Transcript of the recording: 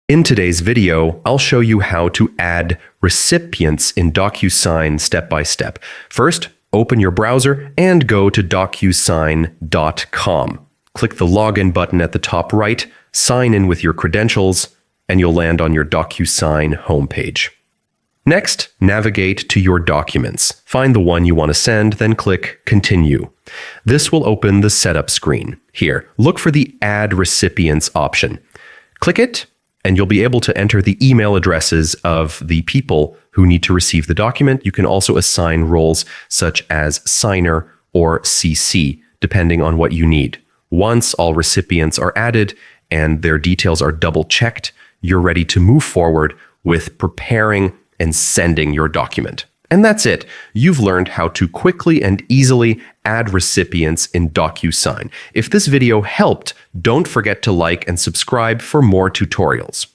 In today's video, I'll show you how to add recipients in DocuSign step by step. First, open your browser and go to docusign.com. Click the login button at the top right, sign in with your credentials, and you'll land on your DocuSign homepage. Next, navigate to your documents. Find the one you want to send, then click Continue. This will open the setup screen. Here, look for the Add Recipients option. Click it, and you'll be able to enter the email addresses of the people who need to receive the document. You can also assign roles such as signer or CC, depending on what you need. Once all recipients are added and their details are double-checked, you're ready to move forward with preparing and sending your document. And that's it. You've learned how to quickly and easily add recipients in DocuSign. If this video helped, don't forget to like and subscribe for more tutorials.